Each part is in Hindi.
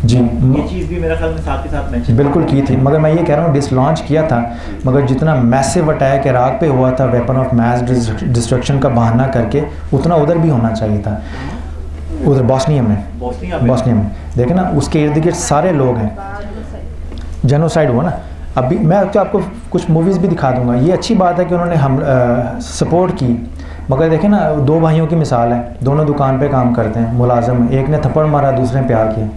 जी, ये चीज़ भी मेरा ख्याल में साथ के साथ मैच बिल्कुल की थी, मगर मैं ये कह रहा हूँ डिसलॉन्च किया था, मगर जितना मैसिव अटैक इराक पे हुआ था वेपन ऑफ मैस डिस्ट्रक्शन का बहाना करके, उतना उधर भी होना चाहिए था, उधर बॉस्निया में देखें ना, उसके इर्द गिर्द सारे लोग हैं, जेनोसाइड हुआ ना। अभी मैं तो आपको कुछ मूवीज़ भी दिखा दूंगा। ये अच्छी बात है कि उन्होंने हम सपोर्ट की, मगर देखें ना, दो भाइयों की मिसाल है, दोनों दुकान पे काम करते हैं, मुलाजम है, एक ने थप्पड़ मारा, दूसरे ने प्यार किया,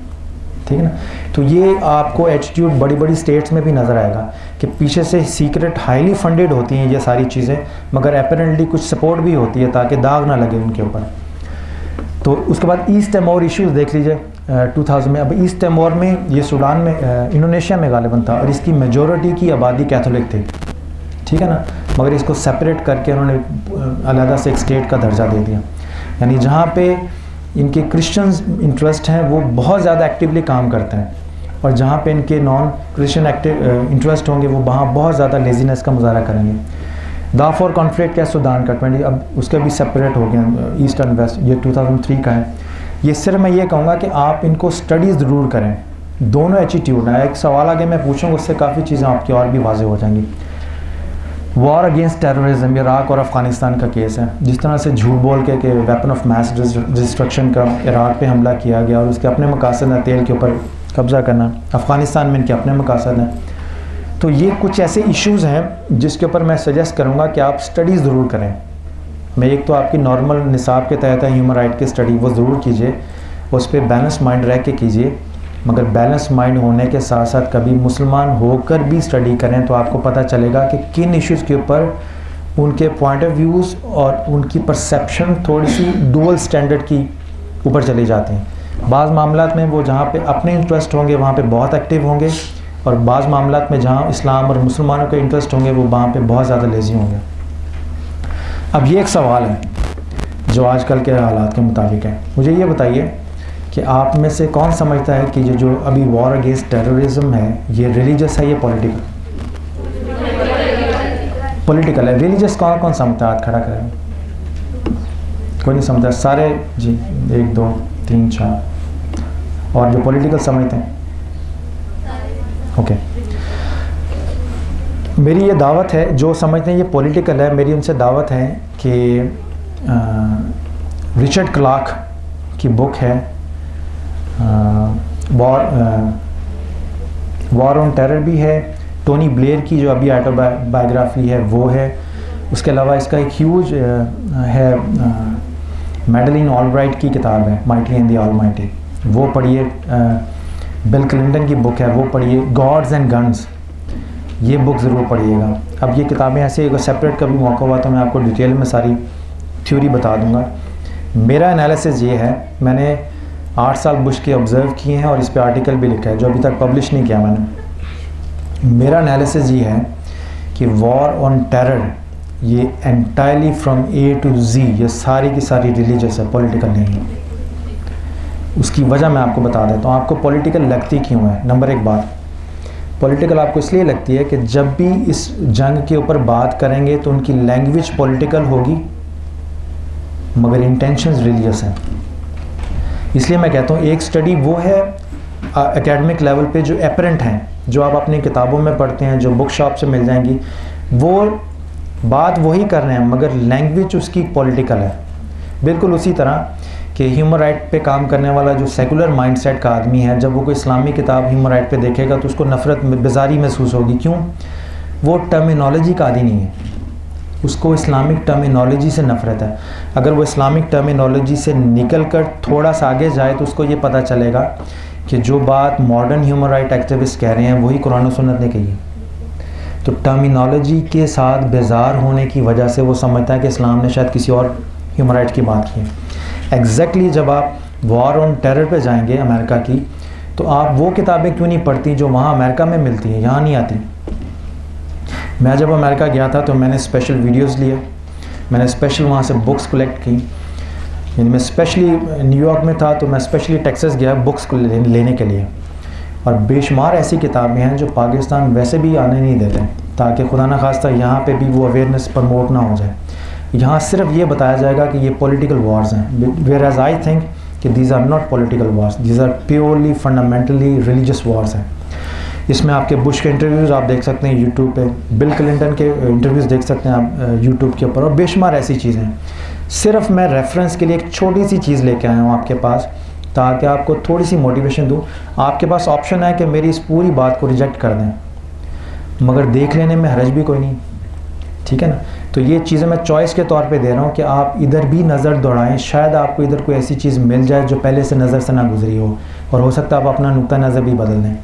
ठीक है ना। तो ये आपको एटीट्यूड बड़ी बड़ी स्टेट्स में भी नज़र आएगा कि पीछे से सीक्रेट हाईली फंडेड होती हैं ये सारी चीज़ें, मगर अपेरेंटली कुछ सपोर्ट भी होती है ताकि दाग ना लगे उनके ऊपर। तो उसके बाद ईस्ट टाइमोर इश्यूज़ देख लीजिए 2000 में। अब ईस्ट टाइमोर में ये सूडान में इंडोनेशिया में गालिबन था और इसकी मेजॉरिटी की आबादी कैथोलिक थी, ठीक है ना, मगर इसको सेपरेट करके उन्होंने अलग से एक स्टेट का दर्जा दे दिया। यानी जहाँ पे इनके क्रिश्चियंस इंटरेस्ट हैं वो बहुत ज़्यादा एक्टिवली काम करते हैं, और जहाँ पे इनके नॉन क्रिश्चियन इंटरेस्ट होंगे वो वहाँ बहुत ज़्यादा लेजीनेस का मुजाहरा करेंगे। दाफोर कॉन्फ्लिक्ट क्या सूडान का 20, अब उसके भी सेपरेट हो गए ईस्ट एंड वेस्ट, ये 2003 का है। ये सिर्फ मैं ये कहूँगा कि आप इनको स्टडी ज़रूर करें, दोनों एटीट्यूड है। एक सवाल आगे मैं पूछूँगा, उससे काफ़ी चीज़ें आपकी और भी वाज़ेह हो जाएंगी। वॉर अगेंस्ट टेररिज्म, इराक और अफ़गानिस्तान का केस है, जिस तरह से झूठ बोल के कि वेपन ऑफ मैस डिस्ट्रक्शन का इराक पे हमला किया गया और उसके अपने मकासद हैं, तेल के ऊपर कब्ज़ा करना, अफ़गानिस्तान में इनके अपने मकासद हैं। तो ये कुछ ऐसे इश्यूज़ हैं जिसके ऊपर मैं सजेस्ट करूँगा कि आप स्टडी ज़रूर करें। मैं एक तो आपकी नॉर्मल निसाब के तहत है ह्यूमन राइट की स्टडी, वो ज़रूर कीजिए, उस पर बैलेंस माइंड रह के कीजिए, मगर बैलेंस माइंड होने के साथ साथ कभी मुसलमान होकर भी स्टडी करें तो आपको पता चलेगा कि किन इश्यूज़ के ऊपर उनके पॉइंट ऑफ व्यूज़ और उनकी परसेप्शन थोड़ी सी डुअल स्टैंडर्ड की ऊपर चली जाती हैं। बाज़ मामलात में वो जहाँ पे अपने इंटरेस्ट होंगे वहाँ पे बहुत एक्टिव होंगे, और बाज़ मामलात में जहाँ इस्लाम और मुसलमानों के इंटरेस्ट होंगे वो वहाँ पे बहुत ज़्यादा लेज़ी होंगे। अब ये एक सवाल है जो आजकल के हालात के मुताबिक है, मुझे ये बताइए कि आप में से कौन समझता है कि ये जो अभी वॉर अगेंस्ट टेररिज्म है ये रिलीजियस है या पॉलिटिकल? पॉलिटिकल है। रिलीजियस कौन कौन समझता है? हाथ खड़ा करें। कोई नहीं समझता? सारे जी, 1 2 3 4। और जो पॉलिटिकल समझते हैं? ओके। मेरी ये दावत है, जो समझते हैं ये पॉलिटिकल है, मेरी उनसे दावत है कि रिचर्ड क्लार्क की बुक है वॉर ऑन टेरर भी है, टोनी ब्लेयर की जो अभी ऑटोबायोग्राफी है वो है, उसके अलावा इसका एक ह्यूज है मैडलिन ऑलब्राइट की किताब है माइटी एंड द ऑलमाइटी, वो पढ़िए। बिल क्लिंटन की बुक है वो पढ़िए। गॉड्स एंड गन्स, ये बुक ज़रूर पढ़िएगा। अब ये किताबें ऐसे, अगर सेपरेट कभी मौका हुआ तो मैं आपको डिटेल में सारी थ्योरी बता दूंगा। मेरा एनालिसिस ये है, मैंने 8 साल बुश के ऑब्ज़र्व किए हैं और इस पे आर्टिकल भी लिखा है जो अभी तक पब्लिश नहीं किया मैंने। मेरा एनालिसिस ये है कि वॉर ऑन टेरर ये entirely from A to Z ये सारी की सारी रिलीजियस है, पॉलिटिकल नहीं है। उसकी वजह मैं आपको बता देता हूँ। आपको पॉलिटिकल लगती क्यों है? नंबर 1 बात, पॉलिटिकल आपको इसलिए लगती है कि जब भी इस जंग के ऊपर बात करेंगे तो उनकी लैंग्वेज पॉलिटिकल होगी मगर इंटेंशंस रिलीजियस हैं। इसलिए मैं कहता हूँ एक स्टडी वो है एकेडमिक लेवल पे जो एपरेंट हैं, जो आप अपनी किताबों में पढ़ते हैं, जो बुक शॉप से मिल जाएंगी, वो बात वही कर रहे हैं मगर लैंग्वेज उसकी पॉलिटिकल है। बिल्कुल उसी तरह कि ह्यूमन राइट पे काम करने वाला जो सेकुलर माइंडसेट का आदमी है, जब वो कोई इस्लामी किताब ह्यूमन राइट पे देखेगा तो उसको नफ़रत बेजारी महसूस होगी। क्यों? वो टर्मिनोलॉजी का आदी नहीं है, उसको इस्लामिक टर्मिनोलॉजी से नफ़रत है। अगर वो इस्लामिक टर्मिनोलॉजी से निकल कर थोड़ा सा आगे जाए तो उसको ये पता चलेगा कि जो बात मॉडर्न ह्यूमन राइट एक्टिविस्ट कह रहे हैं वही कुरान और सुन्नत ने कही है। तो टर्मिनोलॉजी के साथ बेजार होने की वजह से वो समझता है कि इस्लाम ने शायद किसी और ह्यूमन राइट की बात की है। एग्जैक्टली जब आप वॉर ऑन टेरर पे जाएंगे अमेरिका की, तो आप वो किताबें क्यों नहीं पढ़ती जो वहाँ अमेरिका में मिलती हैं, यहाँ नहीं आती। मैं जब अमेरिका गया था तो मैंने स्पेशल वीडियोस लिए, मैंने स्पेशल वहाँ से बुक्स कलेक्ट की। यानी मैं स्पेशली न्यूयॉर्क में था तो मैं स्पेशली टेक्सास गया बुक्स को लेने के लिए, और बेशुमार ऐसी किताबें हैं जो पाकिस्तान वैसे भी आने नहीं देते ताकि खुदा न खास्ता यहाँ पे भी वो अवेयरनेस प्रमोट ना हो जाए। यहाँ सिर्फ ये बताया जाएगा कि ये पॉलिटिकल वॉर्स हैं, वेयर एज आई थिंक कि these are not political wars, these are purely fundamentally religious wars हैं। इसमें आपके बुश के इंटरव्यूज़ आप देख सकते हैं यूट्यूब पे, बिल क्लिंटन के इंटरव्यूज़ देख सकते हैं आप यूट्यूब के ऊपर, और बेशुमार ऐसी चीज़ें हैं। सिर्फ मैं रेफरेंस के लिए एक छोटी सी चीज़ लेके आया हूँ आपके पास, ताकि आपको थोड़ी सी मोटिवेशन दूँ। आपके पास ऑप्शन है कि मेरी इस पूरी बात को रिजेक्ट कर दें, मगर देख लेने में हरज भी कोई नहीं, ठीक है ना। तो ये चीज़ें मैं चॉइस के तौर पे दे रहा हूँ कि आप इधर भी नज़र दौड़ाएं, शायद आपको इधर कोई ऐसी चीज़ मिल जाए जो पहले से नज़र से ना गुजरी हो, और हो सकता है आप अपना नुक्ता नज़र भी बदल दें।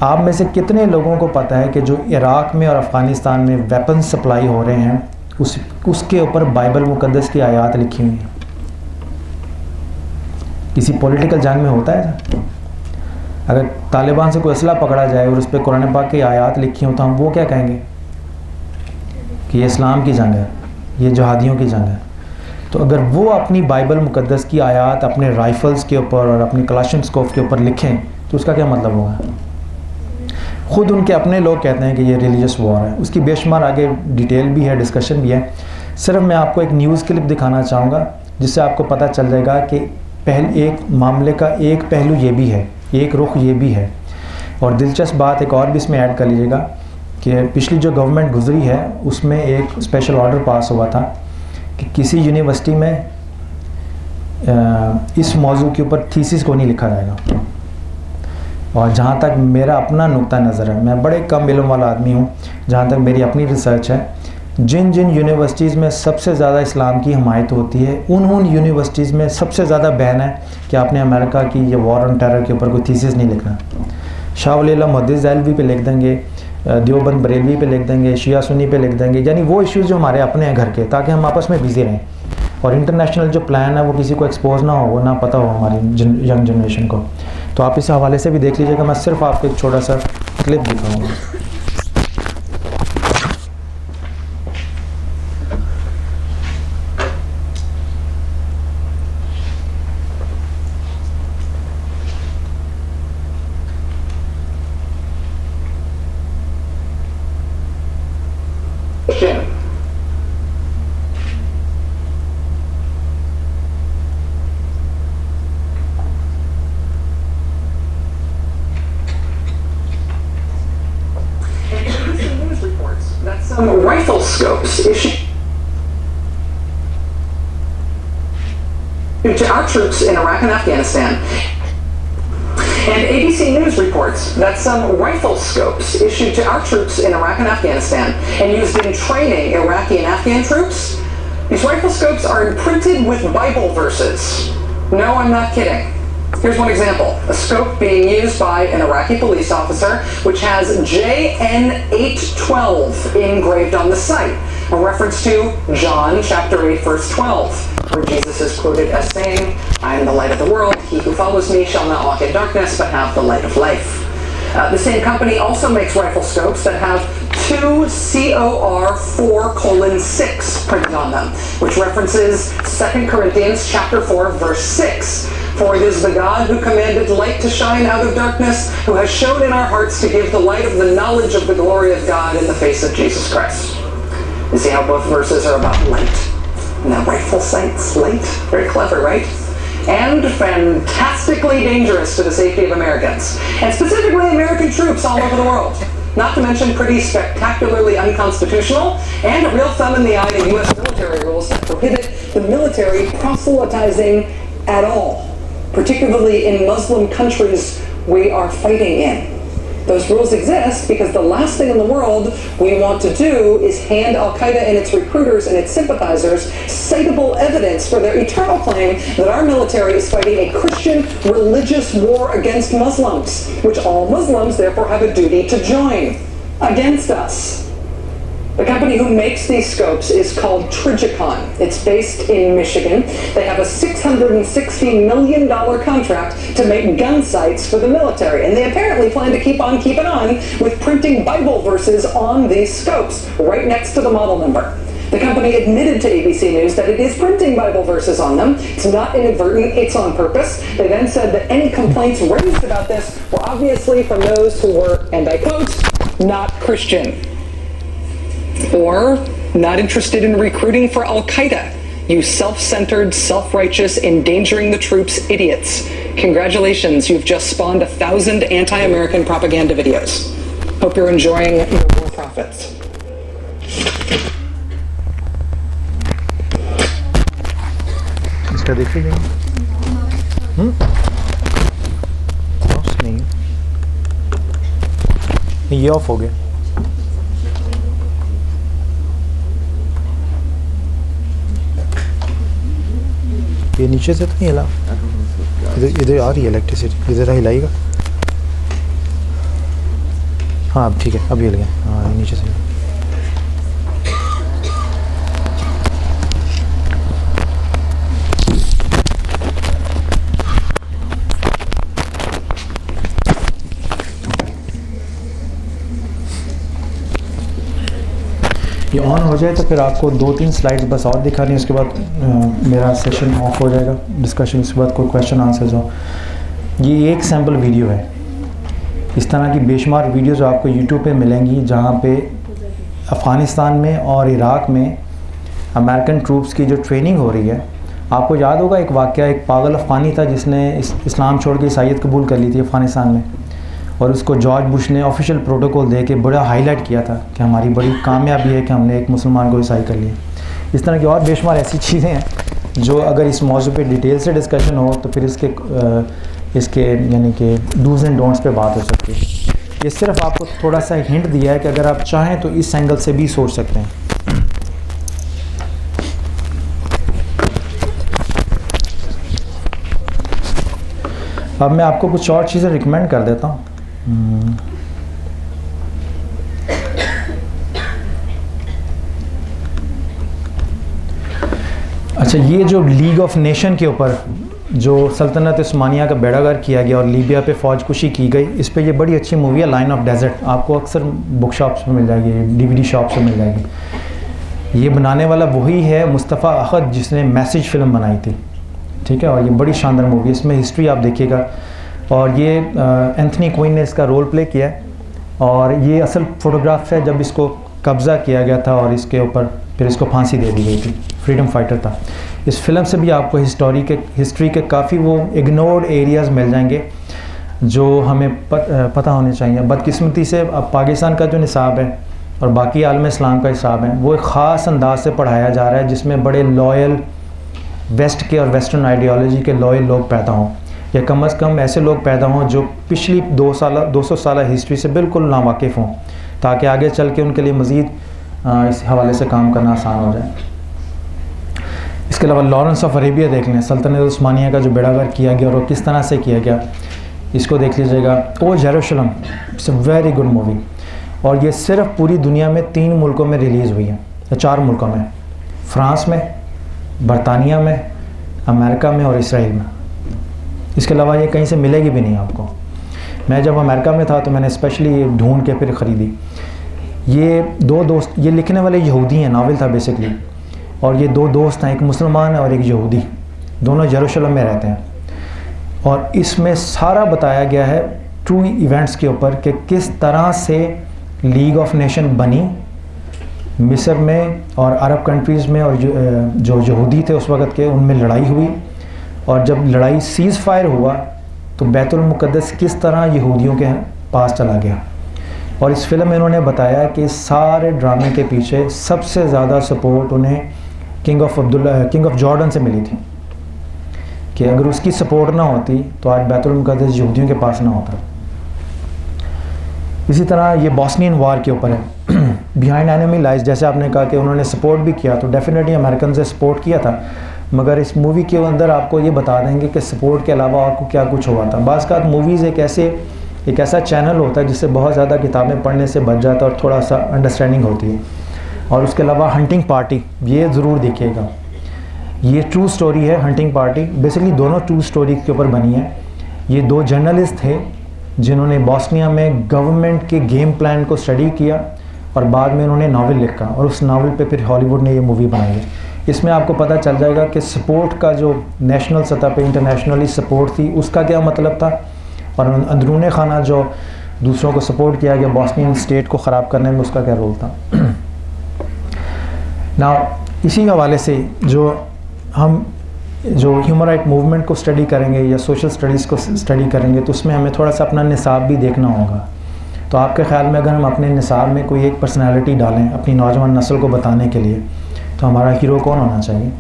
आप में से कितने लोगों को पता है कि जो इराक़ में और अफ़गानिस्तान में वेपन सप्लाई हो रहे हैं उसके ऊपर बाइबल मुक़द्दस की आयत लिखी हुई है? किसी पॉलिटिकल जंग में होता है? अगर तालिबान से कोई असला पकड़ा जाए और उस पर कुरान पाक की आयत लिखी हो तो हम वो क्या कहेंगे कि ये इस्लाम की जंग है, ये जहादियों की जंग है। तो अगर वो अपनी बाइबल मुक़द्दस की आयत अपने राइफ़ल्स के ऊपर और अपनी कलाशनस्कोव के ऊपर लिखें तो उसका क्या मतलब होगा? ख़ुद उनके अपने लोग कहते हैं कि ये रिलीजियस वॉर है। उसकी बेशुमार आगे डिटेल भी है, डिस्कशन भी है। सिर्फ मैं आपको एक न्यूज़ क्लिप दिखाना चाहूँगा जिससे आपको पता चल जाएगा कि एक मामले का एक पहलू ये भी है, एक रुख ये भी है। और दिलचस्प बात एक और भी इसमें ऐड कर लीजिएगा कि पिछली जो गवर्नमेंट गुजरी है उसमें एक स्पेशल ऑर्डर पास हुआ था कि किसी यूनिवर्सिटी में इस मौजू के ऊपर थीसिस को नहीं लिखा जाएगा। और जहाँ तक मेरा अपना नुक्ता नज़र है, मैं बड़े कम इल्म वाला आदमी हूँ, जहाँ तक मेरी अपनी रिसर्च है, जिन जिन यूनिवर्सिटीज़ में सबसे ज़्यादा इस्लाम की हमायत होती है उन यूनिवर्सिटीज़ में सबसे ज़्यादा बैन है कि आपने अमेरिका की ये वॉर ऑन टेरर के ऊपर कोई थीसिस नहीं लिखना। शाह वली अल्लाह मुहद्दिस ज़ैलवी पे लिख देंगे, देवबंद बरेलवी पे लिख देंगे, शिया सुन्नी पे लिख देंगे, यानी वो इश्यूज़ जो हमारे अपने हैं घर के, ताकि हम आपस में बिज़ी रहें। और इंटरनेशनल जो प्लान है वो किसी को एक्सपोज ना हो, वो ना पता हो हमारी यंग जनरेशन को। तो आप इस हवाले से भी देख लीजिएगा। मैं सिर्फ आपको एक छोटा सा क्लिप दिखाऊंगा। Rifle scopes issued to our troops in Iraq and Afghanistan. And ABC News reports that some rifle scopes issued to our troops in Iraq and Afghanistan and used in training Iraqi and Afghan troops, these rifle scopes are imprinted with Bible verses. No, I'm not kidding. Here's one example, a scope being used by an Iraqi police officer which has JN812 engraved on the sight, a reference to John chapter 8 verse 12, where Jesus is quoted as saying, I am the light of the world, he who follows me shall not walk in darkness but have the light of life. The same company also makes rifle scopes that have 2 COR 4:6 printed on them, which references 2 Corinthians chapter 4 verse 6. For it is the God who commanded light to shine out of darkness, who has shown in our hearts to give the light of the knowledge of the glory of God in the face of Jesus Christ. You see how both verses are about light? And that rifle sight's light? Very clever, right? And fantastically dangerous to the safety of Americans, and specifically American troops all over the world. Not to mention pretty spectacularly unconstitutional and a real thumb in the eye to U.S. military rules that prohibit the military proselytizing at all, particularly in Muslim countries we are fighting in. Those rules exist because the last thing in the world we want to do is hand Al-Qaeda and its recruiters and its sympathizers citable evidence for their eternal claim that our military is fighting a Christian religious war against Muslims, which all Muslims therefore have a duty to join against us. The company who makes these scopes is called Trigicon. It's based in Michigan. They have a $660 million contract to make gun sights for the military, and they apparently plan to keep on keeping on with printing Bible verses on these scopes right next to the model number. The company admitted to ABC News that it is printing Bible verses on them. It's not inadvertent, it's on purpose. They then said that any complaints raised about this were obviously from those who were, and I quote, not Christian, or not interested in recruiting for Al-Qaeda, You self-centered, self-righteous, endangering the troops idiots. Congratulations, you've just spawned 1,000 anti-American propaganda videos. Hope you're enjoying your war profits. इसका देखिए नहीं, ये ऑफ हो गया। ये नीचे से तो नहीं हिला, इधर आ रही है इलेक्ट्रिसिटी, इधर हिलाएगा। हाँ अब ठीक है, अब हिल गया। हाँ नीचे से ये ऑन हो जाए तो फिर आपको 2-3 स्लाइड्स बस और दिखानी है, उसके बाद मेरा सेशन ऑफ हो जाएगा डिस्कशन, उसके बाद कोई क्वेश्चन आंसर्स हो। ये एक सैम्पल वीडियो है, इस तरह की बेशुमार वीडियोज़ आपको यूट्यूब पे मिलेंगी जहाँ पे अफ़गानिस्तान में और इराक़ में अमेरिकन ट्रूप्स की जो ट्रेनिंग हो रही है। आपको याद होगा एक वाक़या, एक पागल अफ़गानी था जिसने इस्लाम छोड़ के ईसाईयत कबूल कर ली थी अफ़गानिस्तान में, और उसको जॉर्ज बुश ने ऑफिशियल प्रोटोकॉल दे के बड़ा हाईलाइट किया था कि हमारी बड़ी कामयाबी है कि हमने एक मुसलमान को ईसाई कर लिया। इस तरह की और बेशुमार ऐसी चीज़ें हैं जो अगर इस मौजू पे डिटेल से डिस्कशन हो तो फिर इसके यानी कि डूज़ एंड डोंट्स पे बात हो सकती है। ये सिर्फ आपको थोड़ा सा हिंट दिया है कि अगर आप चाहें तो इस एंगल से भी सोच सकते हैं। अब मैं आपको कुछ और चीज़ें रिकमेंड कर देता हूँ। अच्छा, ये जो लीग ऑफ नेशन के ऊपर जो सल्तनत उस्मानिया का बेड़ागर्क किया गया और लीबिया पे फ़ौज कुशी की गई, इस पे ये बड़ी अच्छी मूवी है लाइन ऑफ डेजर्ट, आपको अक्सर बुक शॉप्स में मिल जाएगी, DVD शॉप्स में मिल जाएगी। ये बनाने वाला वही है मुस्तफ़ा अहद जिसने मैसेज फ़िल्म बनाई थी, ठीक है, और ये बड़ी शानदार मूवी है, इसमें हिस्ट्री आप देखिएगा। और ये एंथनी क्विन ने इसका रोल प्ले किया है, और ये असल फ़ोटोग्राफ है जब इसको कब्ज़ा किया गया था और इसके ऊपर फिर इसको फांसी दे दी गई थी। फ्रीडम फाइटर था। इस फिल्म से भी आपको हिस्ट्री के काफ़ी वो इग्नोर्ड एरियाज़ मिल जाएंगे जो हमें पता होने चाहिए। बदकिस्मती से अब पाकिस्तान का जो निसाब है और बाकी आलम इस्लाम का हिसाब है वो एक ख़ास अंदाज से पढ़ाया जा रहा है जिसमें बड़े लॉयल वेस्ट के और वेस्टर्न आइडियोलॉजी के लॉयल लोग पैदा हों, या कम अज़ कम ऐसे लोग पैदा हों जो पिछली 200 साल हिस्ट्री से बिल्कुल नावाकिफ़ हों, ताकि आगे चल के उनके लिए मज़ीद इस हवाले से काम करना आसान हो जाए। इसके अलावा लॉरेंस ऑफ अरेबिया देख लें, सल्तनत उस्मानिया का जो बेड़ागर्क किया गया और वो किस तरह से किया गया, इसको देख लीजिएगा। O Jerusalem, it's a very good movie, और ये सिर्फ पूरी दुनिया में 3 मुल्कों में रिलीज़ हुई है, या 4 मुल्कों में, फ्रांस में, बरतानिया में, अमेरिका में और इसराइल में। इसके अलावा ये कहीं से मिलेगी भी नहीं आपको। मैं जब अमेरिका में था तो मैंने स्पेशली ये ढूंढ के फिर ख़रीदी। ये 2 दोस्त, ये लिखने वाले यहूदी हैं, नावल था बेसिकली, और ये 2 दोस्त हैं, एक मुसलमान और एक यहूदी, दोनों जेरूशलम में रहते हैं, और इसमें सारा बताया गया है ट्रू इवेंट्स के ऊपर कि किस तरह से लीग ऑफ नेशन बनी मिस्र में और अरब कंट्रीज़ में, और जो यहूदी थे उस वक़्त के उनमें लड़ाई हुई, और जब लड़ाई सीज़ फायर हुआ तो बैतुल मुक़द्दस किस तरह यहूदियों के पास चला गया। और इस फिल्म में उन्होंने बताया कि सारे ड्रामे के पीछे सबसे ज़्यादा सपोर्ट उन्हें किंग ऑफ जॉर्डन से मिली थी, कि अगर उसकी सपोर्ट ना होती तो आज बैतुल मुक़द्दस यहूदियों के पास ना होता। इसी तरह ये बॉस्नियन वार के ऊपर है, बिहाइंड एनिमी लाइज, जैसे आपने कहा कि उन्होंने सपोर्ट भी किया, तो डेफिनेटली अमेरिकन से सपोर्ट किया था, मगर इस मूवी के अंदर आपको ये बता देंगे कि सपोर्ट के अलावा आपको क्या कुछ हुआ था। बाज़ का मूवीज़ एक ऐसा चैनल होता है जिससे बहुत ज़्यादा किताबें पढ़ने से बच जाता है और थोड़ा सा अंडरस्टैंडिंग होती है। और उसके अलावा हंटिंग पार्टी, ये ज़रूर देखिएगा, ये ट्रू स्टोरी है। हंटिंग पार्टी बेसिकली दोनों ट्रू स्टोरी के ऊपर बनी है। ये 2 जर्नलिस्ट थे जिन्होंने बॉस्निया में गवर्नमेंट के गेम प्लान को स्टडी किया और बाद में उन्होंने नावल लिखा, और उस नावल पे फिर हॉलीवुड ने ये मूवी बनाई है। इसमें आपको पता चल जाएगा कि सपोर्ट का जो नेशनल सतह पे इंटरनेशनली सपोर्ट थी उसका क्या मतलब था, और अंदरूनी खाना जो दूसरों को सपोर्ट किया गया बॉस्नियन स्टेट को ख़राब करने में, उसका क्या रोल था। ना इसी हवाले से जो हम जो ह्यूमन राइट मूवमेंट को स्टडी करेंगे या सोशल स्टडीज़ को स्टडी करेंगे तो उसमें हमें थोड़ा सा अपना निसाब भी देखना होगा। तो आपके ख़्याल में अगर हम अपने निसाब में कोई एक पर्सनालिटी डालें अपनी नौजवान नस्ल को बताने के लिए, तो हमारा हीरो कौन होना चाहिए?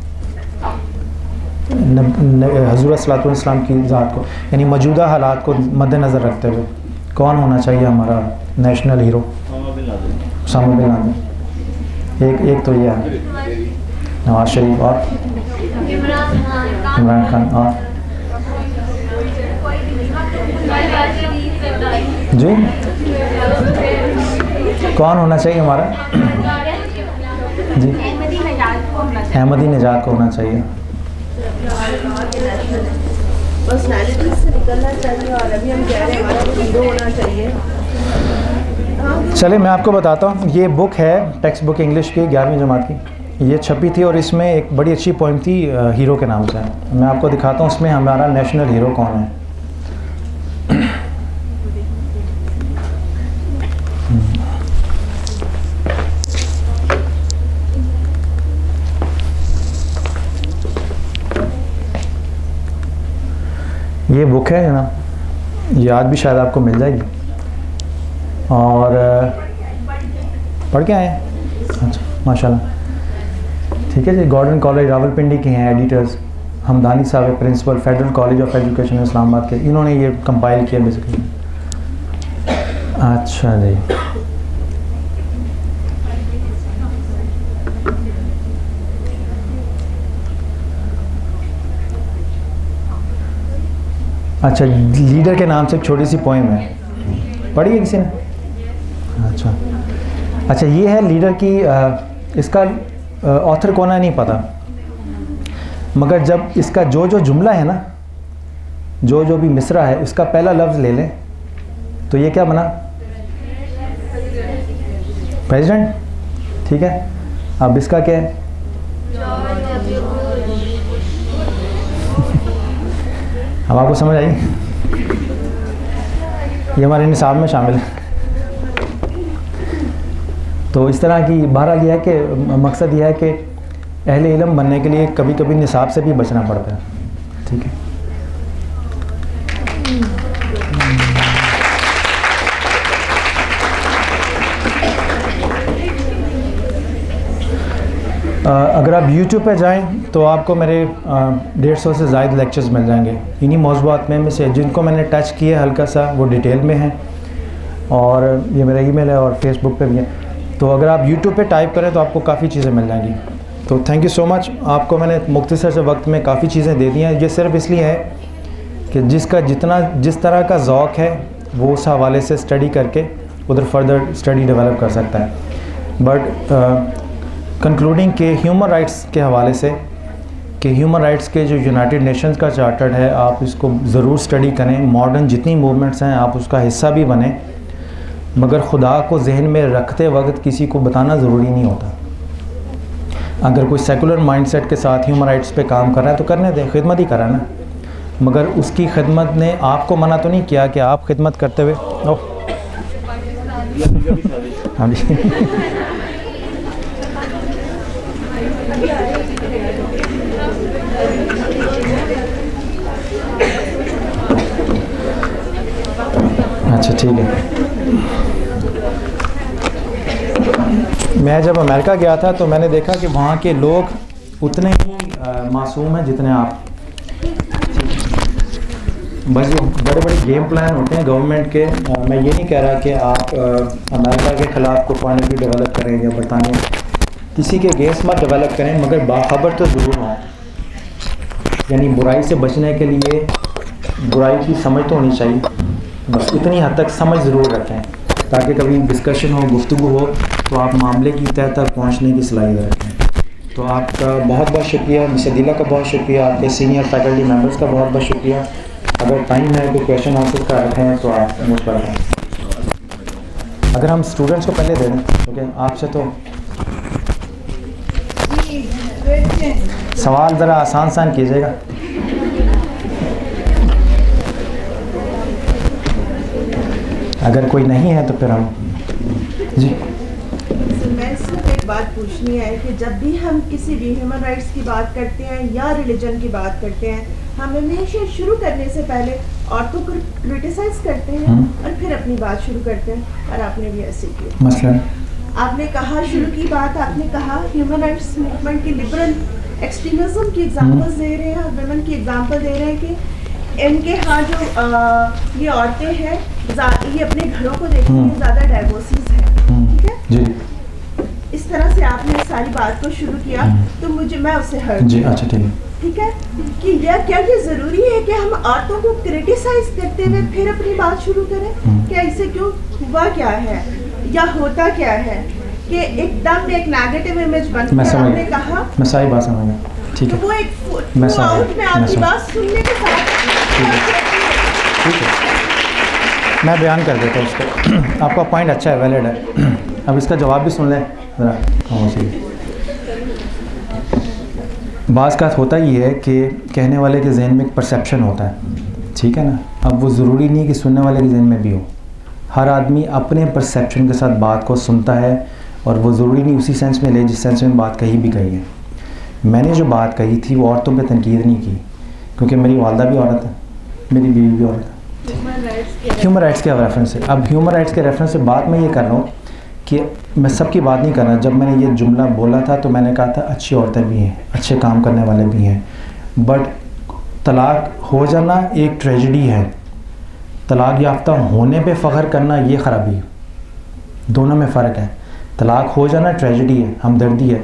हज़रत सल्लल्लाहु अलैहि वसल्लम की ज़ात को, यानी मौजूदा हालात को मद्देनज़र रखते हुए कौन होना चाहिए हमारा national hero? Osama bin Laden. एक तो ये है नवाज शरीफ, और इमरान खान, और जी कौन होना चाहिए हमारा? जी अहमदी निजात को होना चाहिए। पर्सनालिटी से निकलना चाहिए और अभी हम कह रहे हैं हमारा हीरो होना चाहिए। चलिए मैं आपको बताता हूँ, ये बुक है टेक्स्ट बुक इंग्लिश की 11वीं जमात की, ये छपी थी और इसमें एक बड़ी अच्छी पॉइंट थी हीरो के नाम से। मैं आपको दिखाता हूँ इसमें हमारा नेशनल हीरो कौन है। ये बुक है ना, ये आज भी शायद आपको मिल जाएगी, और पढ़ के आए हैं? अच्छा माशाल्लाह, ठीक है जी। गॉर्डन कॉलेज रावलपिंडी के हैं एडिटर्स, हमदानी साहब है principal, federal college of education Islamabad के, इन्होंने ये कंपाइल किया बेसिकली। अच्छा जी, अच्छा लीडर के नाम से एक छोटी सी पोएम है, पढ़ी है किसी ने? अच्छा ये है लीडर की, इसका ऑथर कौन है नहीं पता, मगर जब इसका जो जुमला है ना, जो भी मिसरा है, उसका पहला लफ्ज़ ले लें तो ये क्या बना? प्रेसिडेंट, ठीक है। अब इसका क्या है? अब आपको समझ आई? ये हमारे निसाब में शामिल है। तो इस तरह की बहरहाल यह है कि मकसद यह है कि अहले इल्म बनने के लिए कभी कभी निसाब से भी बचना पड़ता है, ठीक है। अगर आप YouTube पे जाएं तो आपको मेरे 150 से ज़ायद लेक्चर्स मिल जाएंगे इन्हीं मौज़ूआत में से, जिनको मैंने टच किया हल्का सा वो डिटेल में है, और ये मेरा ईमेल है और फेसबुक पे भी है। तो अगर आप YouTube पे टाइप करें तो आपको काफ़ी चीज़ें मिल जाएंगी। तो थैंक यू सो मच, आपको मैंने मुख्तसर से वक्त में काफ़ी चीज़ें दे दी हैं। ये सिर्फ इसलिए है कि जिस तरह का ज़ौक़ है वो उस हवाले से स्टडी करके उधर फर्दर स्टडी डेवलप कर सकता है। बट कंक्लूडिंग के ह्यूमन राइट्स के हवाले से, कि ह्यूमन राइट्स के जो यूनाइटेड नेशंस का चार्टर है, आप इसको ज़रूर स्टडी करें। मॉडर्न जितनी मूवमेंट्स हैं आप उसका हिस्सा भी बने, मगर खुदा को जहन में रखते वक्त किसी को बताना ज़रूरी नहीं होता। अगर कोई सेकुलर माइंडसेट के साथ ह्यूमन राइट्स पे काम कर रहा है तो करने दें, खिदमत ही करा ना, मगर उसकी खिदमत ने आपको मना तो नहीं किया कि आप खिदमत करते हुए हाँ जी अच्छा ठीक है। मैं जब अमेरिका गया था तो मैंने देखा कि वहाँ के लोग उतने ही मासूम हैं जितने आप। बस ये बड़े बड़े गेम प्लान होते हैं गवर्नमेंट के। मैं ये नहीं कह रहा कि आप अमेरिका के ख़िलाफ़ कोई पॉइंट भी डेवलप करें या बरतानिया किसी के अगेंस्ट मत डेवलप करें, मगर बाखबर तो ज़रूर हों। यानी बुराई से बचने के लिए बुराई की समझ तो होनी चाहिए, बस इतनी हद तक समझ ज़रूर रखें ताकि कभी डिस्कशन हो, गुफ्तगू हो तो आप मामले की तह तक पहुँचने की सलाहियत रखें। तो आपका बहुत बहुत शुक्रिया, मिस्टर दिला का बहुत शुक्रिया, आपके सीनियर फैकल्टी मेम्बर्स का बहुत बहुत शुक्रिया। अगर टाइम है कोई क्वेश्चन आंसर का रखें तो आप मुझ पर रखें। अगर हम स्टूडेंट्स को पहले दे दें, ओके, आपसे तो सवाल ज़रा आसान कीजिएगा। अगर कोई नहीं है तो फिर हम जी। मैं सिर्फ एक बात पूछनी है कि जब भी हम किसी भी ह्यूमन राइट्स की बात करते हैं या रिलीजन की बात करते हैं, हम हमेशा शुरू करने से पहले औरतों को क्रिटिसाइज करते हैं और फिर अपनी बात शुरू करते हैं। और आपने भी ऐसे किया। मसलन आपने कहा, शुरू की बात आपने कहा ह्यूमन राइट्स मूवमेंट की लिबरल एक्सट्रीमिज्म की एग्जांपल्स दे रहे हैं, वुमेन की एग्जांपल दे रहे हैं कि इनके यहाँ जो ये औरतें हैं ये अपने घरों को देखती हैं, ज़्यादा डाइवोर्सेस हैं, ठीक है जी। इस तरह से आपने सारी बात को शुरू किया तो मुझे मैं उससे हर्ट जी, अच्छा ठीक है कि क्या ये ज़रूरी है कि हम औरतों को क्रिटिसाइज करते हुए फिर अपनी बात शुरू करें? क्या इससे क्यों हुआ क्या है या होता क्या है कि एकदम एक नेगेटिव इमेज बनती है? आपने कहा मैं सारी बात समझ गया, ठीक है। तो वो एक मैं आपकी बात सुनने के साथ ठीक है, मैं बयान कर देता हूँ उसको। आपका पॉइंट अच्छा है, वैलिड है। अब इसका जवाब भी सुन लें ज़रा। बाज़ का होता ही है कि कहने वाले के जहन में एक परसेप्शन होता है, ठीक है ना। अब वो ज़रूरी नहीं कि सुनने वाले के जहन में भी हो। हर आदमी अपने परसेप्शन के साथ बात को सुनता है और वो ज़रूरी नहीं उसी सेंस में ले जिस सेंस में बात कही भी गई है। मैंने जो बात कही थी वो औरतों पे तनकीद नहीं की, क्योंकि मेरी वालदा भी औरत है, मेरी बीवी भी औरत है। ह्यूमन राइट्स के रेफरेंस से, अब ह्यूमन राइट्स के रेफरेंस से बात मैं ये कर रहा हूँ कि मैं सबकी बात नहीं कर रहा। जब मैंने ये जुमला बोला था तो मैंने कहा था अच्छी औरतें भी हैं, अच्छे काम करने वाले भी हैं, बट तलाक हो जाना एक ट्रेजेडी है। तलाक याफ्ता होने पे फ़ख्र करना ये ख़राबी है, दोनों में फ़र्क है। तलाक हो जाना ट्रेजेडी है, हमदर्दी है।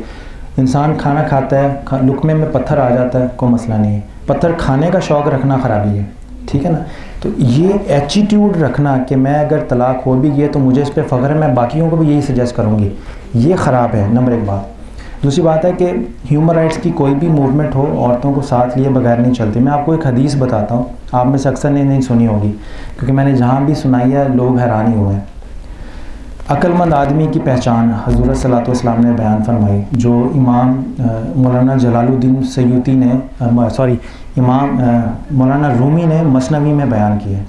इंसान खाना खाता है, लुकमे में पत्थर आ जाता है, कोई मसला नहीं है। पत्थर खाने का शौक़ रखना ख़राबी है, ठीक है ना। तो ये एटीट्यूड रखना कि मैं अगर तलाक हो भी गया तो मुझे इस पर फ़ख्र है, मैं बाकियों को भी यही सजेस्ट करूँगी, ये ख़राब है, नंबर एक बात। दूसरी बात है कि ह्यूमन राइट्स की कोई भी मूवमेंट हो औरतों को साथ लिए बगैर नहीं चलती। मैं आपको एक हदीस बताता हूँ, आप में से अक्सर ने नहीं सुनी होगी, क्योंकि मैंने जहाँ भी सुनाई है लोग हैरान ही हुए हैं। अक्लमंद आदमी की पहचान हज़रत सल्लल्लाहु अलैहि वसल्लम ने बयान फरमाई, जो इमाम मौलाना जलालुद्दीन सयूती ने इमाम मौलाना रूमी ने मसनवी में बयान की है।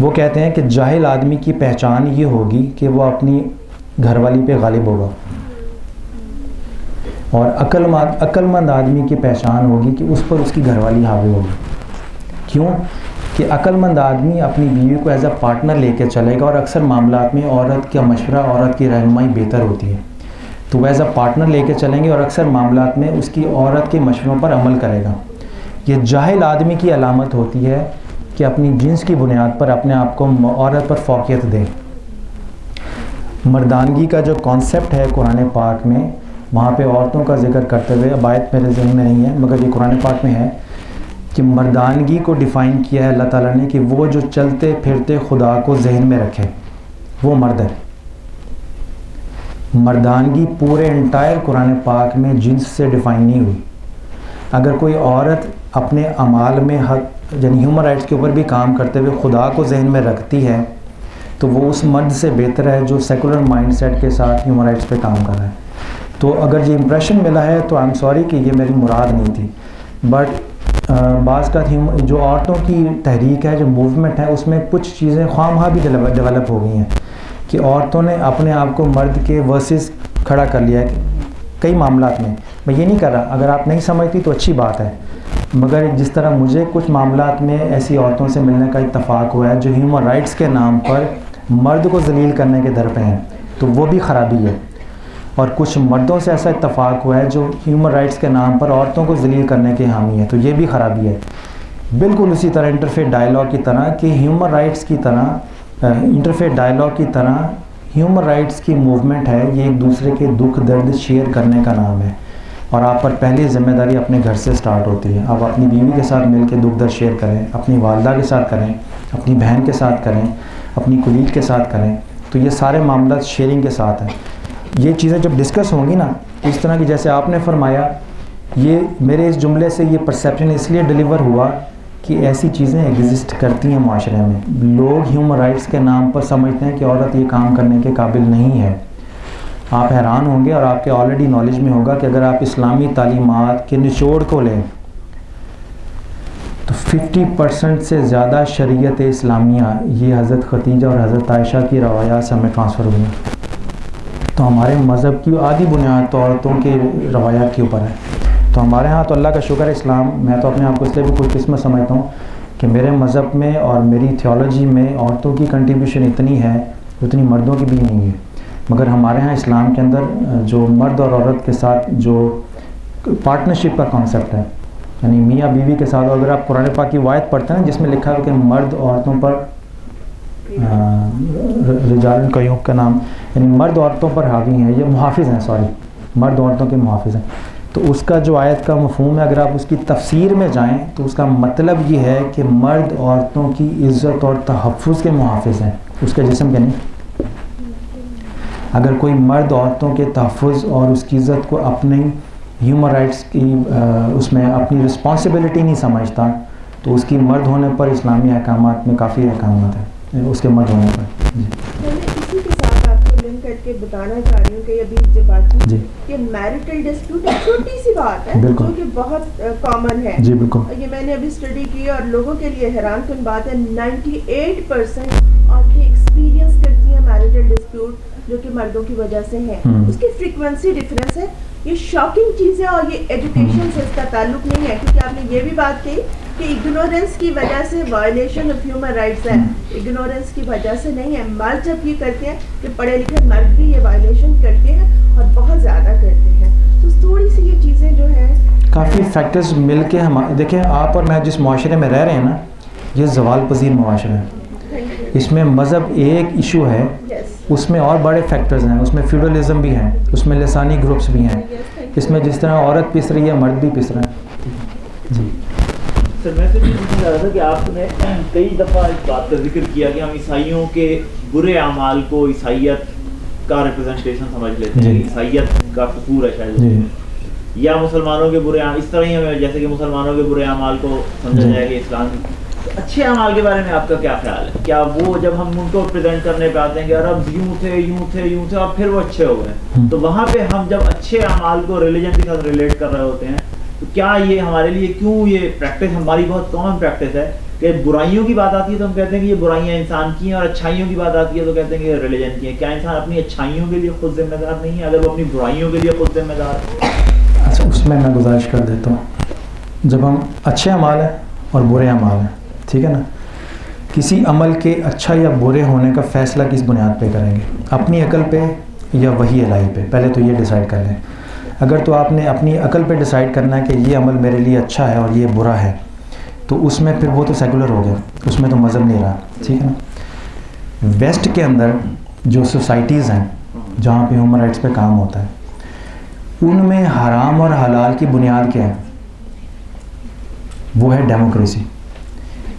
वो कहते हैं कि जाहिल आदमी की पहचान ये होगी कि वो अपनी घरवाली पे गालिब होगा, और अक्लमंद आदमी की पहचान होगी कि उस पर उसकी घरवाली हावी होगी। क्यों? कि अक्लमंद आदमी अपनी बीवी को एज अ पार्टनर लेकर चलेगा, और अक्सर मामलात में औरत का मशवरा, औरत की रहनुमाई बेहतर होती है, तो वह एज अ पार्टनर लेकर चलेंगे और अक्सर मामलात में उसकी औरत के मशवरों पर अमल करेगा। ये जाहिल आदमी की अलामत होती है कि अपनी जिन्स की बुनियाद पर अपने आप को औरत पर फौकियत दे। मर्दानगी का जो कॉन्सेप्ट है कुरान पाक में, वहाँ पे औरतों का जिक्र करते हुए, अब आयत मेरे ज़हन में नहीं है मगर ये कुरान पाक में है कि मर्दानगी को डिफ़ाइन किया है अल्लाह ताला ने कि वो जो चलते फिरते खुदा को जहन में रखे, वो मर्द है। मर्दानगी पूरे एंटायर कुरान पाक में जिन्स से डिफ़ाइन नहीं हुई। अगर कोई औरत अपने अमाल में हक यानी ह्यूमन राइट्स के ऊपर भी काम करते हुए खुदा को जहन में रखती है, तो वो उस मर्द से बेहतर है जो सेकुलर माइंडसेट के साथ ह्यूमन राइट्स पे काम कर रहा है। तो अगर ये इम्प्रेशन मिला है तो आई एम सॉरी कि ये मेरी मुराद नहीं थी, बट बाज़ का जो औरतों की तहरीक है, जो मूवमेंट है, उसमें कुछ चीज़ें ख्वामखा भी डेवलप हो गई हैं कि औरतों ने अपने आप को मर्द के वर्सेस खड़ा कर लिया है कई मामलात में। मैं ये नहीं कर रहा, अगर आप नहीं समझती तो अच्छी बात है, मगर जिस तरह मुझे कुछ मामलात में ऐसी औरतों से मिलने का इत्तफाक हुआ है जो ह्यूमन राइट्स के नाम पर मर्द को जलील करने के दर पे हैं, तो वो भी ख़राबी है। और कुछ मर्दों से ऐसा इत्तफाक हुआ है जो ह्यूमन राइट्स के नाम पर औरतों को जलील करने के हामी है, तो ये भी ख़राबी है। बिल्कुल उसी तरह इंटरफेथ डायलॉग की तरह कि ह्यूमन राइट्स की तरह इंटरफेथ डायलॉग की तरह ह्यूमन राइट्स की मूवमेंट है, ये एक दूसरे के दुख दर्द शेयर करने का नाम है, और आप पर पहली ज़िम्मेदारी अपने घर से स्टार्ट होती है। आप अपनी बीवी के साथ मिल के दुख दर्द शेयर करें, अपनी वालदा के साथ करें, अपनी बहन के साथ करें, अपनी कुलीग के साथ करें, तो ये सारे मामला शेयरिंग के साथ हैं। ये चीज़ें जब डिस्कस होंगी ना इस तरह की, जैसे आपने फरमाया, ये मेरे इस जुमले से ये परसेप्शन इसलिए डिलीवर हुआ कि ऐसी चीज़ें एग्जिस्ट करती हैं माशरे में। लोग ह्यूमन राइट्स के नाम पर समझते हैं कि औरत ये काम करने के काबिल नहीं है। आप हैरान होंगे और आपके ऑलरेडी नॉलेज में होगा कि अगर आप इस्लामी तालीमात के निचोड़ को लें तो 50% से ज़्यादा शरीयत इस्लामिया ये हज़रत खदीजा और हज़रत आयशा की रवायात से हमें ट्रांसफ़र हुई। तो हमारे मज़हब की आधी बुनियाद तो औरतों के रवायात के ऊपर है। तो हमारे यहाँ तो अल्लाह का शुक्र है इस्लाम, मैं तो अपने आप को इसलिए भी खुशकिस्मत समझता हूँ कि मेरे मज़हब में और मेरी थियोलॉजी में औरतों की कंट्रीब्यूशन इतनी है उतनी मर्दों की भी नहीं है। मगर हमारे यहाँ इस्लाम के अंदर जो मर्द और औरत के साथ जो पार्टनरशिप का कॉन्सेप्ट है, यानी मियाँ बीवी के साथ, अगर आप कुरान पाक की वायत पढ़ते हैं जिसमें लिखा है कि मर्द औरतों पर रिजाल कयूम का नाम, यानी मर्द औरतों पर हावी हैं, ये मुहाफिज़ हैं, सॉरी मर्द औरतों के मुहाफिज़ हैं। तो उसका जो आयत का मफ़हूम है, अगर आप उसकी तफसीर में जाएं तो उसका मतलब ये है कि मर्द औरतों की इज़्ज़त और तहफ़्फ़ुज़ के मुहाफिज़ हैं, उसके जिस्म के नहीं। अगर कोई मर्द औरतों के तहफ़्फ़ुज़ और उसकी इज़्ज़त को अपनी ह्यूमन राइट्स की उसमें अपनी रिस्पॉन्सिबिलिटी नहीं समझता, तो उसकी मर्द होने पर इस्लामी अहकामात में काफ़ी अहकामात है उसके मर्द होने पर। मैं इसी के साथ आपको लिंक करके बताना चाह रही हूँ कि अभी जो बात की कि मैरिटल डिस्प्यूट एक छोटी सी बात है जो कि बहुत कॉमन है। जी बिल्कुल। ये मैंने अभी स्टडी की और लोगों के लिए हैरानकुन बात है, 98% औरतें एक्सपीरियंस करती हैं मैरिटल डिस्प्यूट जो कि मर्दों की वजह से है। उसकी फ्रीक्वेंसी डिफरेंस है, ये शॉकिंग चीज़ है और ये एजुकेशन से इसका ताल्लुक नहीं है, क्योंकि आपने ये भी बात कही कि इग्नोरेंस की वजह से वायलेशन ऑफ ह्यूमन राइट्स है, इग्नोरेंस की वजह से नहीं है। मर्द जब ये करते हैं कि पढ़े लिखे मर्द भी ये वायलेशन करते हैं और बहुत ज़्यादा करते हैं, तो थोड़ी सी ये चीज़ें जो है काफ़ी फैक्टर्स मिल के हम देखें, आप और मैं जिस माशरे में रह रहे हैं ना, ये ज़वाल पजीर माशरा है, इसमें मज़हब एक इशू है, उसमें और बड़े फैक्टर्स हैं, उसमें फ्यूडलिज्म भी है, उसमें लिसानी ग्रुप्स भी हैं, इसमें जिस तरह औरत पिस रही है मर्द भी पिस रहा है। जी सर, मैं सिर्फ ये पूछना चाह रहा था कि आपने कई दफ़ा इस बात का जिक्र किया कि हम ईसाइयों के बुरे अमाल को ईसाइयत का रिप्रेजेंटेशन समझ लेते हैं, ईसाइयत का कसूर है शायद, या मुसलमानों के बुरे इस तरह ही हमें जैसे कि मुसलमानों के बुरे अमाल को समझा जाएगा इस्लाम। तो अच्छे अमाल के बारे में आपका क्या ख्याल है? क्या वो जब हम उनको प्रेजेंट करने पे आते हैं कि अरब यूँ थे यूँ थे यूँ थे और फिर वो अच्छे हो गए, तो वहाँ पे हम जब अच्छे अमाल को रिलीजन के साथ रिलेट कर रहे होते हैं, तो क्या ये हमारे लिए क्यों ये प्रैक्टिस हमारी बहुत कॉमन प्रैक्टिस है कि बुराइयों की बात आती है तो हम कहते हैं कि ये बुराइयां इंसान की हैं, और अच्छाइयों की बात आती है तो कहते हैं कि ये रिलीजन की है। क्या इंसान अपनी अच्छाइयों के लिए खुद जिम्मेदार नहीं है अगर वो अपनी बुराइयों के लिए खुद जिम्मेदार है? अच्छा, उसमें मैं गुजारिश कर देता हूँ, जब हम अच्छे अमाल हैं और बुरे अमाल हैं, ठीक है ना, किसी अमल के अच्छा या बुरे होने का फ़ैसला किस बुनियाद पे करेंगे? अपनी अकल पे या वही इलाही पे? पहले तो ये डिसाइड कर लें। अगर तो आपने अपनी अकल पे डिसाइड करना है कि ये अमल मेरे लिए अच्छा है और ये बुरा है, तो उसमें फिर वो तो सेकुलर हो गया, उसमें तो मज़हब नहीं रहा, ठीक है ना। वेस्ट के अंदर जो सोसाइटीज़ हैं जहाँ पे ह्यूमन राइट्स पे काम होता है, उनमें हराम और हलाल की बुनियाद क्या है? वो है डेमोक्रेसी।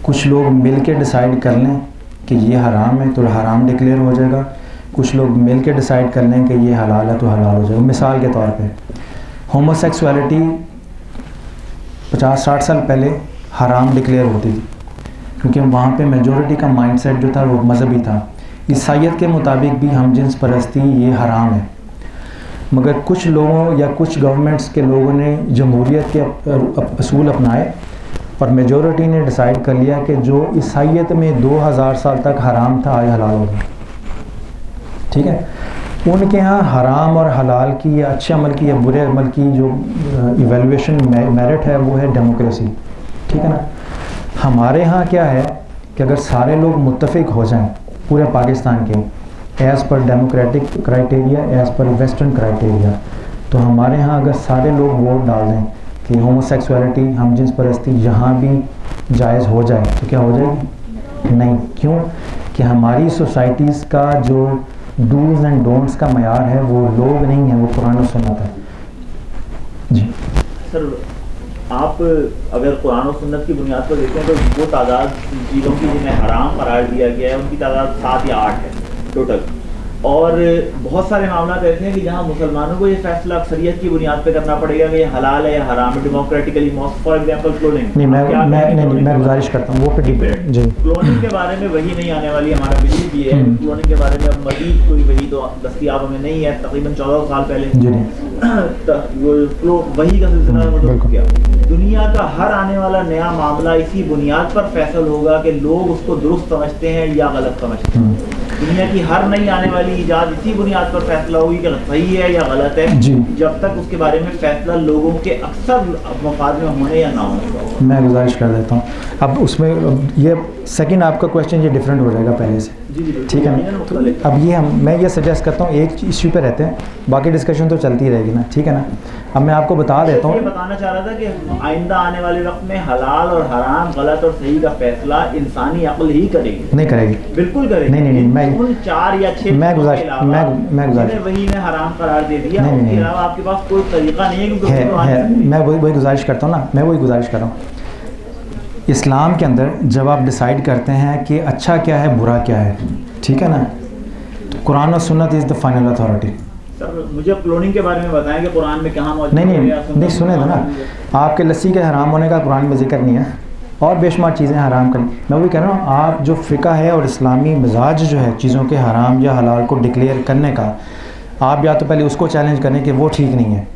कुछ लोग मिल के डिसाइड कर लें कि ये हराम है तो हराम डिक्लेयर हो जाएगा, कुछ लोग मिल के डिसाइड कर लें कि ये हलाल है तो हलाल हो जाएगा। मिसाल के तौर पे होमोसेक्सुअलिटी 50-60 साल पहले हराम डिक्लेयर होती थी, क्योंकि वहाँ पे मेजॉरिटी का माइंडसेट जो था वो मजहबी था। ईसाइयत के मुताबिक भी हम जिन्स परस्ती ये हराम है, मगर कुछ लोगों या कुछ गवर्नमेंट्स के लोगों ने जमहूरियत के असूल अपनाए और मेजॉरिटी ने डिसाइड कर लिया कि जो ईसाइयत में 2000 साल तक हराम था आज हलाल होगा, ठीक है। उनके यहाँ हराम और हलाल की या अच्छे अमल की या बुरे अमल की जो इवेल्युएशन मेरिट है वो है डेमोक्रेसी, ठीक है ना। हमारे यहाँ क्या है कि अगर सारे लोग मुत्तफिक हो जाएं पूरे पाकिस्तान के as per democratic criteria, as per western criteria, तो हमारे यहाँ अगर सारे लोग वोट डाल दें कि होमोसेक्सुअलिटी हम जिन्स परस्ती यहाँ भी जायज़ हो जाए, तो क्या हो जाएगी? नहीं। क्यों? कि हमारी सोसाइटीज़ का जो डूज़ एंड डोंट्स का मयार है वो लोग नहीं है, वो कुरान और सुन्नत है। जी सर, आप अगर कुरान और सुन्नत की बुनियाद पर देखें तो वो तादाद चीज़ों की जिन्हें हराम करार दिया गया है उनकी तादाद 7 या 8 है टोटल, और बहुत सारे मामला ऐसे हैं कि जहाँ मुसलमानों को ये फैसला अक्सरियत की बुनियाद पे करना पड़ेगा कि ये हलाल है या हराम है, डेमोक्रेटिकली। For example cloning. नहीं, मैं गुजारिश करता हूँ वो पे डिबेट। जी, क्लोनिंग के बारे में वही नहीं आने वाली, हमारा बिलीव ये है। क्लोनिंग के बारे में अब मजीद कोई वही तो दस्तियाब हमें नहीं है, तकरीबन 14 साल पहले वही का सिलसिला मतलब क्या, दुनिया का हर आने वाला नया मामला इसी बुनियाद पर फैसल होगा कि लोग उसको दुरुस्त समझते हैं या गलत समझते हैं। दुनिया की हर नई आने वाली इजाद इसी बुनियाद पर फैसला होगी कि सही है या गलत है जी। जब तक उसके बारे में फैसला लोगों के अक्सर मफाद में होने या ना होने। मैं गुजारिश कर देता हूँ अब उसमें ये सेकंड आपका क्वेश्चन ये डिफरेंट हो जाएगा पहले से, ठीक है ना। तो अब ये मैं ये सजेस्ट करता हूँ एक इश्यू पे रहते हैं, बाकी डिस्कशन तो चलती रहेगी ना, ठीक है ना। अब मैं आपको बता देता हूँ, ये बताना चाह रहा था कि आइंदा आने वाले वक्त में हलाल और हराम, गलत और सही का फैसला इंसानी अक्ल ही करेगी। नहीं करेगी, बिल्कुल करेगी। नहीं मैं उन 4 या 6 मैं गुजारिश वही ने हराम करार दे दिया, उसके अलावा आपके पास कोई तरीका नहीं है क्योंकि मैं वही गुजारिश करता हूँ ना, मैं वही गुजारिश कर रहा हूँ। इस्लाम के अंदर जब आप डिसाइड करते हैं कि अच्छा क्या है बुरा क्या है, ठीक है ना, तो कुरान और सुन्नत is the final authority. Sir मुझे क्लोनिंग के बारे में बताएं कि कुरान में कहाँ मौजूद है। नहीं सुने था ना, आपके लस्सी के हराम होने का कुरान में जिक्र नहीं है और बेशुमार चीज़ें हराम करनी। मैं वही कह रहा हूँ, आप जो फ़िक़्ह है और इस्लामी मिजाज जो है चीज़ों के हराम या हलाल को डिक्लेयर करने का, आप या तो पहले उसको चैलेंज करें कि वो ठीक नहीं है,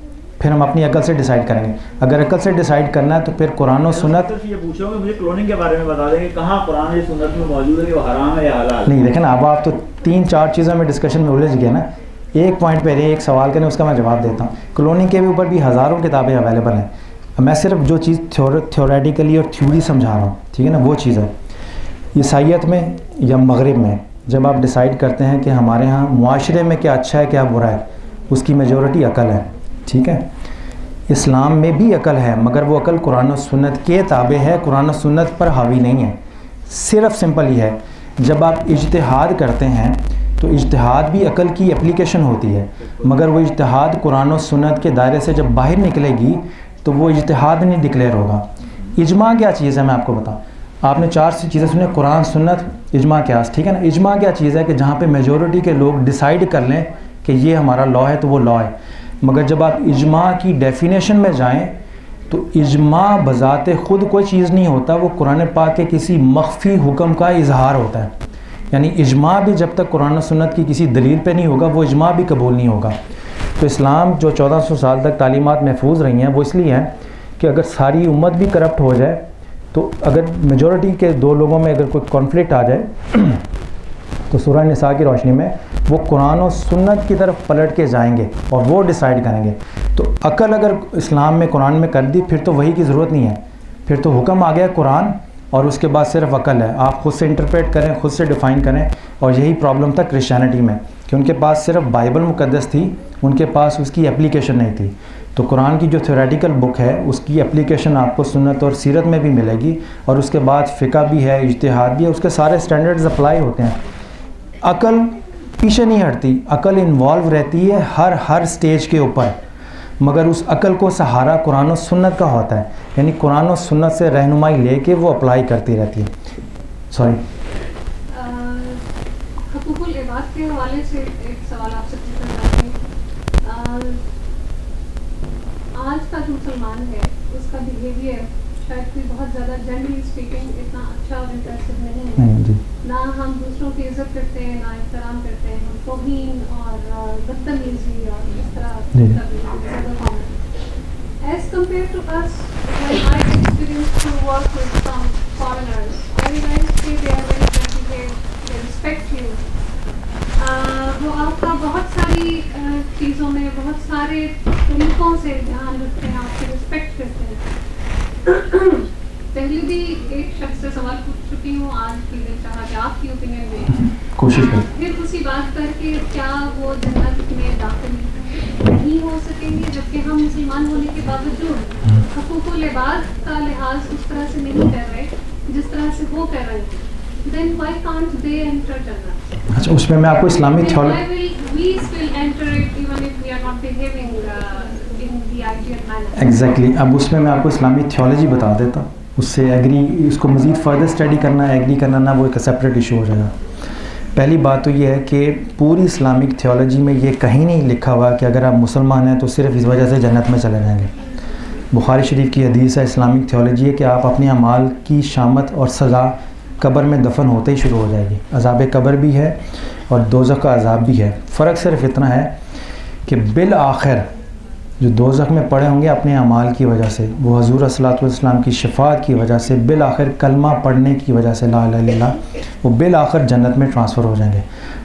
फिर हम अपनी अकल से डिसाइड करेंगे। अगर अकल से डिसाइड करना है तो फिर कुरान और सुन्नत। ये पूछोगे मुझे क्लोनिंग के बारे में बता देंगे कहाँ कुरान या सुन्नत में मौजूद है कि वो हराम है या हलाल। नहीं देखें ना, अब आप तो 3-4 चीज़ों में डिस्कशन में उलझ गए ना। एक पॉइंट पे एक सवाल करें उसका मैं जवाब देता हूँ। क्लोनिंग के भी ऊपर भी हज़ारों किताबें अवेलेबल हैं, मैं सिर्फ जो चीज़ थ्योरेटिकली और थ्योरी समझा रहा हूँ, ठीक है ना, वो चीज़ है। ईसाइयत में या मगरिब में जब आप डिसाइड करते हैं कि हमारे यहाँ मुआशरे में क्या अच्छा है क्या बुरा है, उसकी मेजॉरिटी अकल है, ठीक है। इस्लाम में भी अकल है मगर वो अकल कुरान और सुन्नत के ताबे है, कुरान और सुन्नत पर हावी नहीं है। सिर्फ सिंपल ही है, जब आप इज्तिहाद करते हैं तो इज्तिहाद भी अकल की एप्लीकेशन होती है, मगर वो इज्तिहाद कुरान और सुन्नत के दायरे से जब बाहर निकलेगी तो वो इज्तिहाद नहीं डिक्लेयर होगा। इजमा क्या चीज़ है मैं आपको बताऊँ, आपने 4 चीज़ें सुने, कुरान सुन्नत इजमा क्यास, ठीक है ना। इजमा क्या चीज़ है कि जहाँ पे मेजॉरिटी के लोग डिसाइड कर लें कि ये हमारा लॉ है तो वो लॉ है। मगर जब आप इजमा की डेफिनेशन में जाएं तो इजमा बज़ाते ख़ुद कोई चीज़ नहीं होता, वो कुरान पाक के किसी मख्फी हुक्म का इजहार होता है। यानी इजमा भी जब तक कुरान और सुन्नत की किसी दलील पे नहीं होगा वो इजमा भी कबूल नहीं होगा। तो इस्लाम जो 1400 साल तक तालीमात महफूज रही हैं वो इसलिए हैं कि अगर सारी उम्मत भी करप्ट हो जाए, तो अगर मेजॉरिटी के 2 लोगों में अगर कोई कॉन्फ्लिक्ट आ जाए तो सूरह निसा की रोशनी में वो कुरान और सुन्नत की तरफ पलट के जाएंगे और वो डिसाइड करेंगे। तो अकल अगर इस्लाम में कुरान में कर दी फिर तो वही की ज़रूरत नहीं है, फिर तो हुक्म आ गया कुरान और उसके बाद सिर्फ अकल है। आप खुद से इंटरप्रेट करें, खुद से डिफ़ाइन करें। और यही प्रॉब्लम था क्रिश्चियनिटी में कि उनके पास सिर्फ बाइबल मुक़द्दस थी, उनके पास उसकी एप्लीकेशन नहीं थी। तो कुरान की जो थ्योरेटिकल बुक है उसकी एप्लीकेशन आपको सुन्नत और सीरत में भी मिलेगी, और उसके बाद फ़िक़्ह भी है, इज्तिहाद भी है, उसके सारे स्टैंडर्ड्स अप्लाई होते हैं। अकल पीछे नहीं हटती, अकल इन्वॉल्व रहती है हर स्टेज के ऊपर, मगर उस अकल को सहारा कुरान और सुन्नत का होता है। यानी कुरान और सुन्नत से रहनुमाई लेके वो अप्लाई करती रहती है। सॉरी, हुकूकुल इबाद के हवाले से एक सवाल आपसे पूछना चाहती हूँ। आज का जो मुसलमान है उसका बिहेवियर शायद कोई बहुत ज़्यादा जनरली स्पीकिंग इतना अच्छा और इंटरेस्टेड नहीं है। ना हम दूसरों की इज्जत करते हैं, ना एहतराम करते हैं, हम तौहीन और बदतमीजी और इस तरह। As compared to us, when I experienced to work with some foreigners, I realized that they are very well behaved, they respect you. वो आपका बहुत सारी चीज़ों में बहुत सारे तरीक़ों से ध्यान रखते हैं, आपकी रिस्पेक्ट करते हैं। पहले भी एक शख्स से सवाल पूछ चुकी हूँ, आज की दिल चाहा कि आपकी ओपिनियन में कोशिश करें। फिर उसी बात करके क्या वो जन्नत में दाखिल नहीं हो सकेंगे, जबकि हम मुसलमान होने के बावजूद हुकूकुल इबाद का लिहाज उस तरह से नहीं कर रहे जिस तरह से वो कर रहे हैं। Then why can't they enter जन्नत? अच्छा, उसमें मैं आपको इस्लामी Why will we still enter it even if we are not behaving in the ideal manner? Exactly. अब उसमें मैं आपको इस्लामी थियोलॉजी बता देता हूँ, उससे एग्री, उसको मज़ीद फर्दर स्टडी करना है, एग्री करना ना, वो एक सेपरेट इशू हो जाएगा। पहली बात तो ये है कि पूरी इस्लामिक थियोलॉजी में ये कहीं नहीं लिखा हुआ कि अगर आप मुसलमान हैं तो सिर्फ इस वजह से जन्नत में चले जाएंगे। बुखारी शरीफ की हदीस है, इस्लामिक थियोलॉजी है कि आप अपने अमाल की शामत और सज़ा कब्र में दफन होते ही शुरू हो जाएगी। अज़ाब कब्र भी है और दोज़ख का अज़ाब भी है। फ़र्क सिर्फ इतना है कि बिल आखिर जो दोज़ख में पड़े होंगे अपने अमाल की वजह से, वो हज़ूर सल्लल्लाहु अलैहि वसल्लम की शफ़ाअत की वजह से, बिल आखिर कलमा पढ़ने की वजह से ला इलाहा इल्लल्लाह, वो बिल आखिर जन्नत में ट्रांसफ़र हो जाएंगे।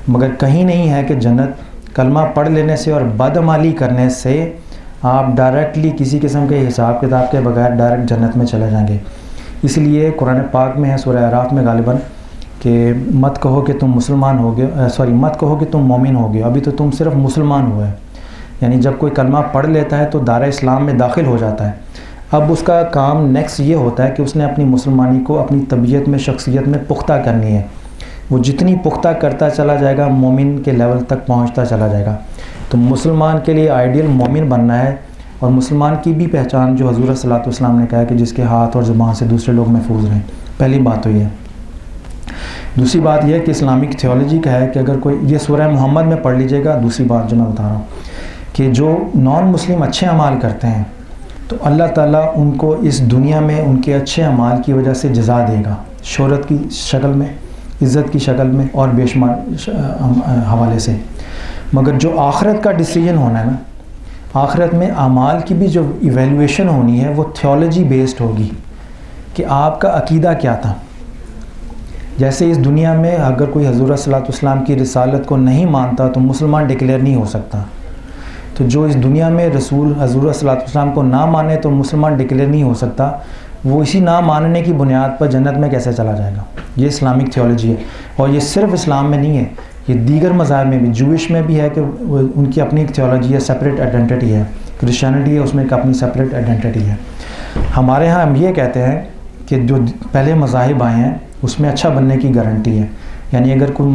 मगर कहीं नहीं है कि जन्नत कलमा पढ़ लेने से और बदअमाली करने से आप डायरेक्टली किसी किस्म के हिसाब किताब के बगैर डायरेक्ट जन्नत में चले जाएंगे। इसलिए कुरान पाक में है सूरह अराफ में गालिबन कि मत कहो कि तुम मुसलमान हो गए, मत कहो कि तुम मोमिन हो गए, अभी तो तुम सिर्फ मुसलमान हुए। यानी जब कोई कलमा पढ़ लेता है तो दायरा इस्लाम में दाखिल हो जाता है। अब उसका काम नेक्स्ट ये होता है कि उसने अपनी मुसलमानी को अपनी तबीयत में, शख्सियत में पुख्ता करनी है। वो जितनी पुख्ता करता चला जाएगा मोमिन के लेवल तक पहुंचता चला जाएगा। तो मुसलमान के लिए आइडियल मोमिन बनना है, और मुसलमान की भी पहचान जो हज़ूर सल्लल्लाहु अलैहि वसल्लम ने कहा है कि जिसके हाथ और ज़ुबान से दूसरे लोग महफूज रहें। पहली बात तो ये। दूसरी बात यह है कि इस्लामिक थियोलॉजी का है कि अगर कोई, ये सूरह मोहम्मद में पढ़ लीजिएगा। दूसरी बात जो मैं बता रहा हूँ कि जो नॉन मुस्लिम अच्छे अमाल करते हैं तो अल्लाह ताला उनको इस दुनिया में उनके अच्छे अमाल की वजह से जज़ा देगा, शोहरत की शक्ल में, इज़्ज़त की शक्ल में और बेशुमार हवाले से। मगर जो आखिरत का डिसीजन होना है ना, आखिरत में अमाल की भी जो इवेल्युएशन होनी है वो थियोलॉजी बेस्ड होगी कि आपका अकीदा क्या था। जैसे इस दुनिया में अगर कोई हज़ूर सल्लल्लाहु अलैहि वसल्लम की रिसालत को नहीं मानता तो मुसलमान डिक्लेयर नहीं हो सकता। तो जो इस दुनिया में रसूल हज़ूर सल्लल्लाहु अलैहि वसल्लम को ना माने तो मुसलमान डिक्लेयर नहीं हो सकता। वो इसी ना मानने की बुनियाद पर जन्नत में कैसे चला जाएगा। ये इस्लामिक थियोलॉजी है, और ये सिर्फ इस्लाम में नहीं है, ये दीगर मज़ाहब में भी, जूइश में भी है कि उनकी अपनी एक थियोलॉजी है, सेपरेट आइडेंटिटी है। क्रिश्चियनिटी है, उसमें एक अपनी सेपरेट आइडेंटिटी है। हमारे यहाँ हम ये कहते हैं कि जो पहले मज़ाहिब आए हैं उसमें अच्छा बनने की गारंटी है। यानी अगर कोई